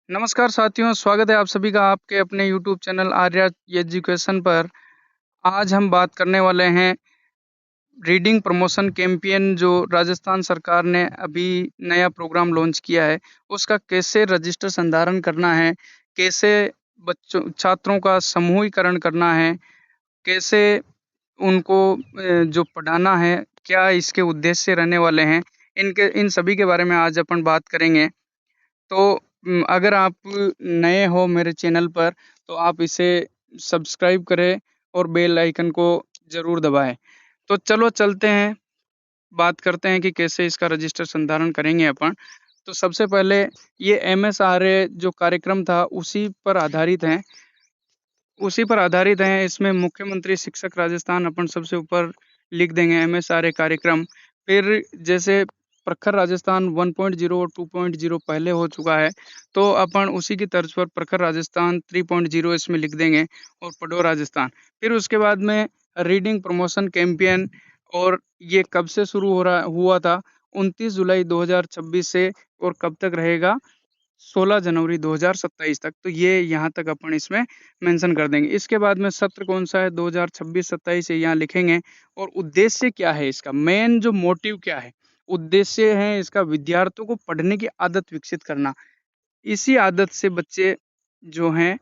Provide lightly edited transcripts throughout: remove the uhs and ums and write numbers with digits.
नमस्कार साथियों, स्वागत है आप सभी का आपके अपने यूट्यूब चैनल आर्या एजुकेशन पर। आज हम बात करने वाले हैं रीडिंग प्रमोशन कैंपेन जो राजस्थान सरकार ने अभी नया प्रोग्राम लॉन्च किया है, उसका कैसे रजिस्टर संधारण करना है, कैसे बच्चों छात्रों का समूहीकरण करना है, कैसे उनको जो पढ़ाना है, क्या इसके उद्देश्य रहने वाले हैं, इन सभी के बारे में आज अपन बात करेंगे। तो अगर आप नए हो मेरे चैनल पर तो आप इसे सब्सक्राइब करें और बेल आइकन को ज़रूर दबाएँ। तो चलो चलते हैं, बात करते हैं कि कैसे इसका रजिस्टर संधारण करेंगे अपन। तो सबसे पहले ये एमएसआरए जो कार्यक्रम था उसी पर आधारित हैं। इसमें मुख्यमंत्री शिक्षक राजस्थान अपन सबसे ऊपर लिख देंगे एमएसआरए कार्यक्रम। फिर जैसे प्रखर राजस्थान 1.0 और 2.0 पहले हो चुका है, तो अपन उसी की तर्ज पर प्रखर राजस्थान 3.0 इसमें लिख देंगे और पढ़ो राजस्थान। फिर उसके बाद में रीडिंग प्रमोशन कैंपेन, और ये कब से शुरू हो रहा हुआ था, 29 जुलाई 2026 से, और कब तक रहेगा, 16 जनवरी 2027 तक। तो ये यहाँ तक अपन इसमें मेंशन कर देंगे। इसके बाद में सत्र कौन सा है, 2026-27 ये यहाँ लिखेंगे। और उद्देश्य क्या है इसका, मेन जो मोटिव क्या है, उद्देश्य है इसका विद्यार्थियों को पढ़ने की आदत विकसित करना। इसी आदत से बच्चे जो हैं,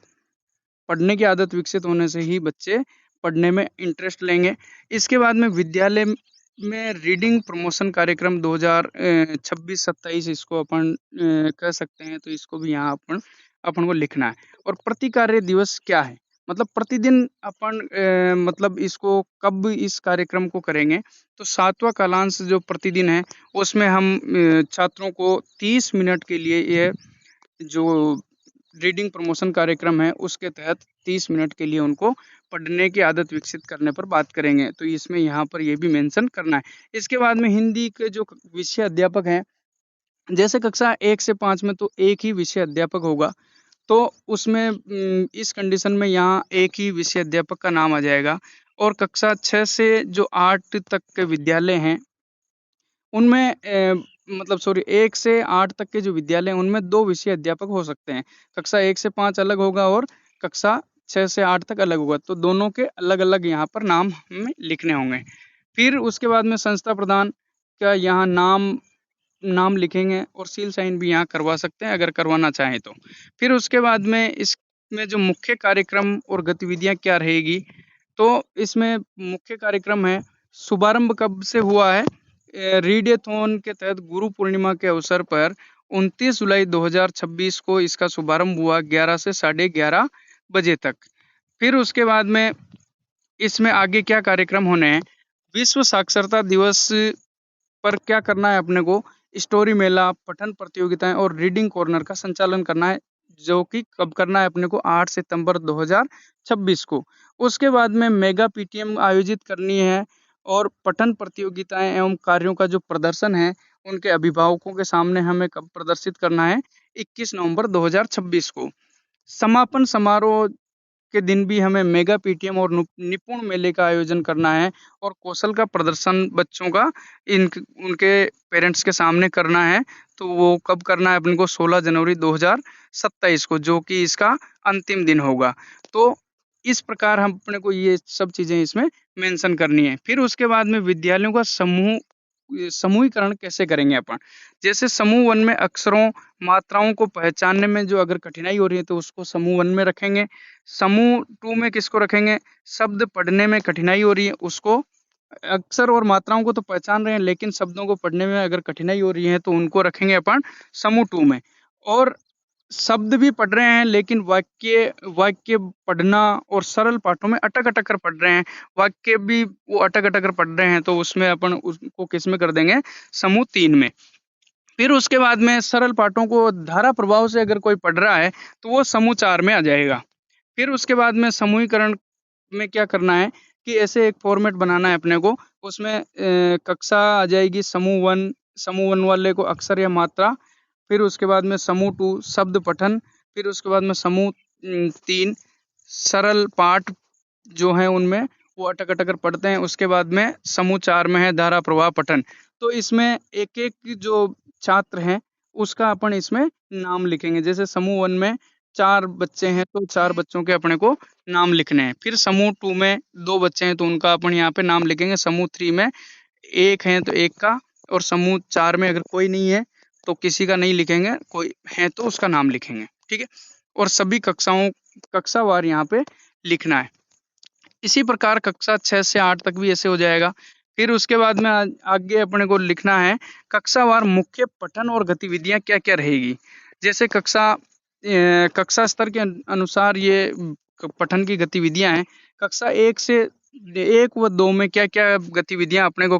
पढ़ने की आदत विकसित होने से ही बच्चे पढ़ने में इंटरेस्ट लेंगे। इसके बाद में विद्यालय में रीडिंग प्रमोशन कार्यक्रम 2026-27 इसको अपन कह सकते हैं, तो इसको भी यहाँ अपन अपन को लिखना है। और प्रति कार्य दिवस क्या है, मतलब प्रतिदिन अपन मतलब इसको कब इस कार्यक्रम को करेंगे, तो 7वां कालांश जो प्रतिदिन है उसमें हम छात्रों को 30 मिनट के लिए ये जो रीडिंग प्रमोशन कार्यक्रम है उसके तहत 30 मिनट के लिए उनको पढ़ने की आदत विकसित करने पर बात करेंगे। तो इसमें यहाँ पर ये भी मेंशन करना है। इसके बाद में हिंदी के जो विषय अध्यापक हैं, जैसे कक्षा 1 से 5 में तो एक ही विषय अध्यापक होगा, तो उसमें इस कंडीशन में यहाँ एक ही विषय अध्यापक का नाम आ जाएगा। और कक्षा 6 से जो 8 तक के विद्यालय हैं उनमें मतलब सॉरी 1 से 8 तक के जो विद्यालय हैं उनमें 2 विषय अध्यापक हो सकते हैं। कक्षा 1 से 5 अलग होगा और कक्षा 6 से 8 तक अलग होगा। तो दोनों के अलग-अलग यहाँ पर नाम हमें लिखने होंगे। फिर उसके बाद में संस्था प्रधान का यहाँ नाम नाम लिखेंगे और सील साइन भी यहाँ करवा सकते हैं अगर करवाना चाहें तो। फिर उसके बाद में इसमें जो मुख्य कार्यक्रम और गतिविधियाँ क्या रहेगी, तो इसमें मुख्य कार्यक्रम है, शुभारंभ कब से हुआ है, रीडेथॉन के तहत गुरु पूर्णिमा के अवसर पर 29 जुलाई 2026 को इसका शुभारंभ हुआ 11 से 11:30 बजे तक। फिर उसके बाद में इसमें आगे क्या कार्यक्रम होने हैं, विश्व साक्षरता दिवस पर क्या करना है अपने को, स्टोरी मेला, पठन प्रतियोगिताएं और रीडिंग कॉर्नर का संचालन करना है, जो कि कब करना है अपने को, 8 सितंबर 2026 को। उसके बाद में मेगा पीटीएम आयोजित करनी है और पठन प्रतियोगिताएं एवं कार्यों का जो प्रदर्शन है उनके अभिभावकों के सामने हमें कब प्रदर्शित करना है, 21 नवंबर 2026 को। समापन समारोह के दिन भी हमें मेगा पीटीएम और निपुण मेले का आयोजन करना है और कौशल का प्रदर्शन बच्चों का इन उनके पेरेंट्स के सामने करना है। तो वो कब करना है अपन को, 16 जनवरी 2027 को, जो कि इसका अंतिम दिन होगा। तो इस प्रकार हम अपने को ये सब चीज़ें इसमें मेंशन करनी है। फिर उसके बाद में विद्यालयों का समूहीकरण कैसे करेंगे अपन, जैसे समूह 1 में अक्षरों मात्राओं को पहचानने में जो अगर कठिनाई हो रही है तो उसको समूह 1 में रखेंगे। समूह 2 में किसको रखेंगे, शब्द पढ़ने में कठिनाई हो रही है उसको, अक्षर और मात्राओं को तो पहचान रहे हैं लेकिन शब्दों को पढ़ने में अगर कठिनाई हो रही है तो उनको रखेंगे अपन समूह 2 में। और शब्द भी पढ़ रहे हैं लेकिन वाक्य वाक्य पढ़ना और सरल पाठों में अटक-अटक कर पढ़ रहे हैं, वाक्य भी वो अटक-अटक कर पढ़ रहे हैं, तो उसमें अपन उसको किस में कर देंगे, समूह 3 में। फिर उसके बाद में सरल पाठों को धारा प्रभाव से अगर कोई पढ़ रहा है तो वो समूह 4 में आ जाएगा। फिर उसके बाद में समूहीकरण में क्या करना है कि ऐसे एक फॉर्मेट बनाना है अपने को, उसमें कक्षा आ जाएगी समूह 1 वाले को अक्षर या मात्रा, फिर उसके बाद में समूह 2 शब्द पठन, फिर उसके बाद में समूह 3 सरल पाठ जो हैं उनमें वो अटक-अटक कर पढ़ते हैं, उसके बाद में समूह 4 में है धारा प्रवाह पठन। तो इसमें एक-एक जो छात्र हैं उसका अपन इसमें नाम लिखेंगे। जैसे समूह 1 में 4 बच्चे हैं तो 4 बच्चों के अपने को नाम लिखने हैं। फिर समूह 2 में 2 बच्चे हैं तो उनका अपन यहाँ पे नाम लिखेंगे। समूह 3 में 1 है तो 1 का, और समूह 4 में अगर कोई नहीं है तो किसी का नहीं लिखेंगे, कोई है तो उसका नाम लिखेंगे, ठीक है? और सभी कक्षावार यहाँ पे लिखना है। इसी प्रकार कक्षा 6 से 8 तक भी ऐसे हो जाएगा। फिर उसके बाद में आगे अपने को लिखना है कक्षावार मुख्य पठन और गतिविधियां क्या-क्या रहेगी। जैसे कक्षा स्तर के अनुसार ये पठन की गतिविधियां हैं। कक्षा 1 से 1 व 2 में क्या-क्या गतिविधियां अपने को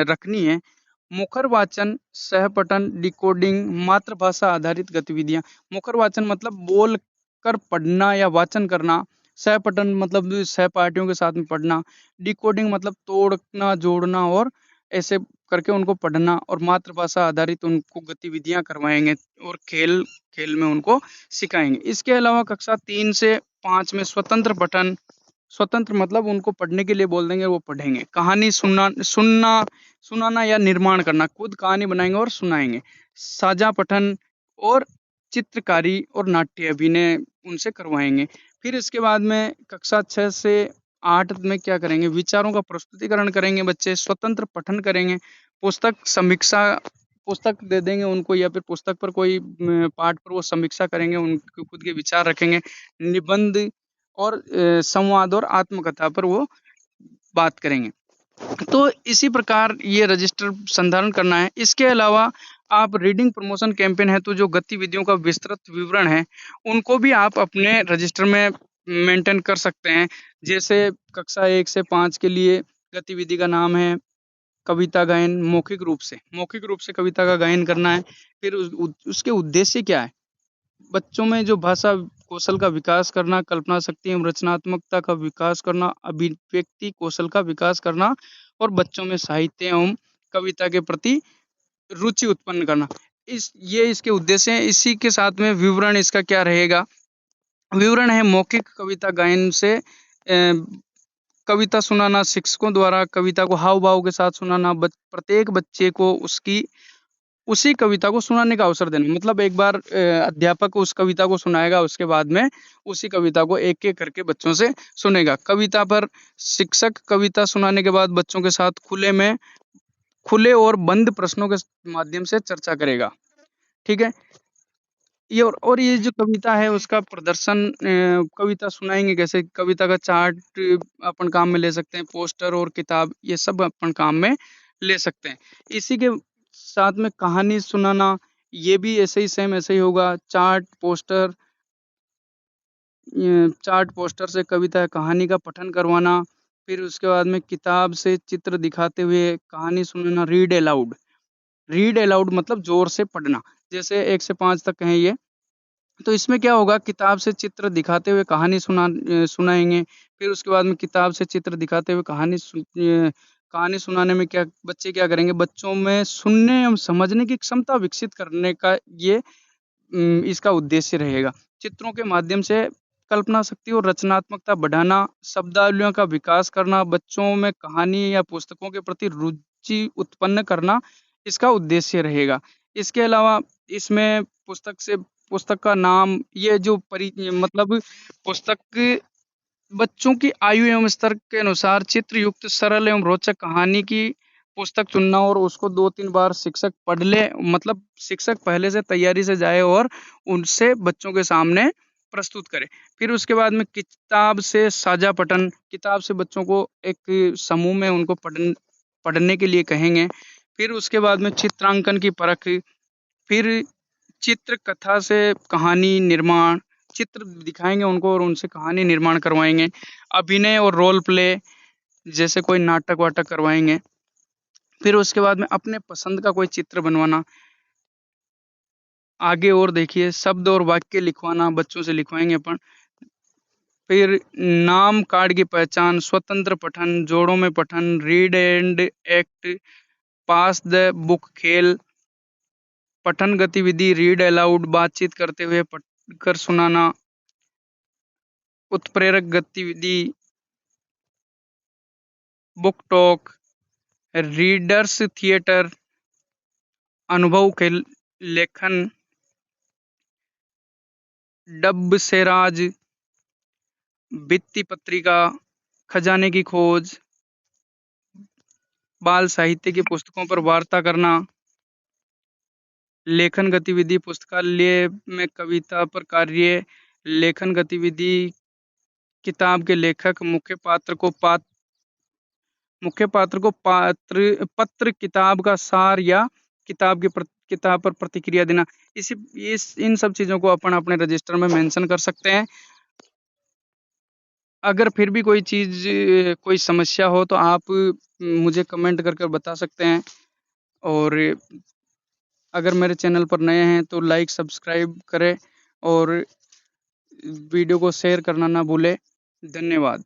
रखनी है। मुखर वाचन, सहपठन, डिकोडिंग, मातृभाषा आधारित गतिविधियां। मुखर वाचन मतलब बोल कर पढ़ना या वाचन करना। सहपठन मतलब सहपाठियों के साथ में पढ़ना। डिकोडिंग मतलब तोड़ना, जोड़ना और ऐसे करके उनको पढ़ना। और मातृभाषा आधारित उनको गतिविधियां करवाएंगे और खेल खेल में उनको सिखाएंगे। इसके अलावा कक्षा 3 से 5 में स्वतंत्र पठन। स्वतंत्र मतलब उनको पढ़ने के लिए बोल देंगे, वो पढ़ेंगे। कहानी सुनाना या निर्माण करना, खुद कहानी बनाएंगे और सुनाएंगे। साझा पठन और चित्रकारी और नाट्य अभिनय उनसे करवाएंगे। फिर इसके बाद में कक्षा 6 से 8 में क्या करेंगे, विचारों का प्रस्तुतिकरण करेंगे बच्चे। स्वतंत्र पठन करेंगे, पुस्तक समीक्षा, पुस्तक दे देंगे उनको या फिर पुस्तक पर कोई पाठ पर वो समीक्षा करेंगे, उनके खुद के विचार रखेंगे। निबंध और संवाद और आत्मकथा पर वो बात करेंगे। तो इसी प्रकार ये रजिस्टर संधारण करना है। इसके अलावा आप रीडिंग प्रमोशन कैंपेन है तो जो गतिविधियों का विस्तृत विवरण है उनको भी आप अपने रजिस्टर में मेंटेन कर सकते हैं। जैसे कक्षा 1 से 5 के लिए गतिविधि का नाम है कविता गायन, मौखिक रूप से कविता का गायन करना है। फिर उसके उद्देश्य क्या है, बच्चों में जो भाषा कौशल का विकास करना, कल्पना शक्ति एवं रचनात्मकता का विकास करना, अभिव्यक्ति कौशल का विकास करना और बच्चों में साहित्य एवं कविता के प्रति रुचि उत्पन्न करना। ये इसके उद्देश्य हैं। इसी के साथ में विवरण इसका क्या रहेगा, विवरण है मौखिक कविता गायन से कविता सुनाना, शिक्षकों द्वारा कविता को हाव भाव के साथ सुनाना, प्रत्येक बच्चे को उसी कविता को सुनाने का अवसर देना। मतलब एक बार अध्यापक उस कविता को सुनाएगा, उसके बाद में उसी कविता को एक-एक करके बच्चों से सुनेगा। कविता पर शिक्षक कविता सुनाने के बाद बच्चों के साथ खुले और बंद प्रश्नों के माध्यम से चर्चा करेगा। ठीक है? ये और ये जो कविता है उसका प्रदर्शन, कविता सुनाएँगे कैसे, कविता का चार्ट अपन काम में ले सकते हैं, पोस्टर और किताब ये सब अपन काम में ले सकते हैं। इसी के साथ में कहानी सुनाना, ये भी ऐसे ही सेम ऐसे ही होगा। चार्ट पोस्टर से कविता या कहानी का पठन करवाना। फिर उसके बाद में किताब से चित्र दिखाते हुए कहानी सुनाना। रीड अलाउड मतलब ज़ोर से पढ़ना। जैसे 1 से 5 तक हैं ये। तो इसमें क्या होगा, किताब से चित्र दिखाते हुए कहानी सुनाएँगे। फिर उसके बाद में किताब से चित्र दिखाते हुए कहानी सुनाने में क्या बच्चे क्या करेंगे, बच्चों में सुनने एवं समझने की क्षमता विकसित करने का ये इसका उद्देश्य रहेगा। चित्रों के माध्यम से कल्पना शक्ति और रचनात्मकता बढ़ाना, शब्दावलियों का विकास करना, बच्चों में कहानी या पुस्तकों के प्रति रुचि उत्पन्न करना, इसका उद्देश्य रहेगा। इसके अलावा इसमें पुस्तक का नाम, ये जो मतलब पुस्तक बच्चों की आयु एवं स्तर के अनुसार चित्र युक्त सरल एवं रोचक कहानी की पुस्तक चुनना और उसको 2-3 बार शिक्षक पढ़ ले, मतलब शिक्षक पहले से तैयारी से जाए और उनसे बच्चों के सामने प्रस्तुत करे। फिर उसके बाद में किताब से साझा पठन, किताब से बच्चों को एक समूह में उनको पढ़ने के लिए कहेंगे। फिर उसके बाद में चित्रांकन की परख, फिर चित्र कथा से कहानी निर्माण, चित्र दिखाएँगे उनको और उनसे कहानी निर्माण करवाएँगे। अभिनय और रोल प्ले, जैसे कोई नाटक-वाटक करवाएँगे। फिर उसके बाद में अपने पसंद का कोई चित्र बनवाना। आगे और देखिए शब्द और वाक्य लिखवाना, बच्चों से लिखवाएँगे अपन। फिर नाम कार्ड की पहचान, स्वतंत्र पठन, जोड़ों में पठन, read and act, pass the book खेल, पठन गतिविधि, रीड अलाउड, बातचीत करते हुए पढ़कर सुनाना, उत्प्रेरक गतिविधि, बुक टॉक, रीडर्स थिएटर, अनुभव खेल लेखन, डब्ब से राज, भित्ति पत्रिका, खजाने की खोज, बाल साहित्य की पुस्तकों पर वार्ता करना, लेखन गतिविधि पुस्तकालय में कविता पर कार्य, लेखन गतिविधि किताब के लेखक मुख्य पात्र को पत्र किताब का सार या किताब पर प्रतिक्रिया देना। इस इन सब चीजों को अपन अपने रजिस्टर में मेंशन कर सकते हैं। अगर फिर भी कोई समस्या हो तो आप मुझे कमेंट कर कर बता सकते हैं। और अगर मेरे चैनल पर नए हैं तो लाइक सब्सक्राइब करें और वीडियो को शेयर करना ना भूलें। धन्यवाद।